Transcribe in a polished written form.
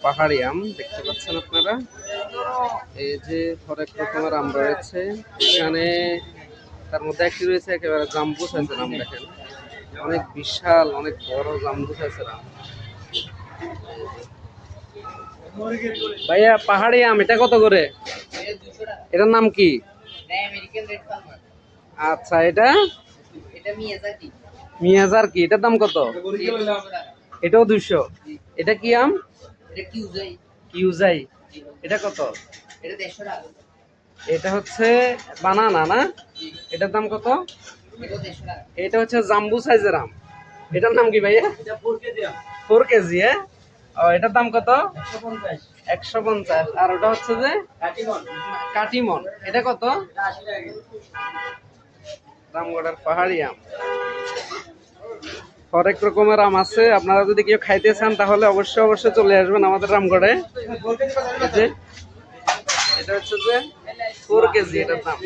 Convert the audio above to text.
পাহাড়ি আম দেখতে পাচ্ছেন আপনারা। এই যে হরেক রকমের আম রয়েছে এখানে, তার মধ্যে একটি রয়েছে একেবারে জাম্বু সাইজের আম। দেখেন অনেক বিশাল, অনেক বড় জাম্বু সাইজের আম। ভাইয়া পাহাড়ি আম এটা কত করে? এটার নাম কি? আচ্ছা, এটা মিয়াজার কি, এটার দাম কত? এটাও 200। এটা কি আম? কিউজাই। এটা কত? এটা হচ্ছে বানানা না? এটার দাম কত? এটা হচ্ছে জাম্বু সাইজের আম। এটার নাম কি ভাইয়া? 4 কেজি। হ্যাঁ, এটার দাম কত? 150। আর ওটা হচ্ছে যে কাটিমন, এটা কত? রামগড়ের পাহাড়ি আম। হরেক রকমের আম আছে, আপনারা যদি কেউ খাইতে চান তাহলে অবশ্যই অবশ্যই চলে আসবেন আমাদের রামগড়ে। এটা হচ্ছে যে 4 কেজি এটার দাম।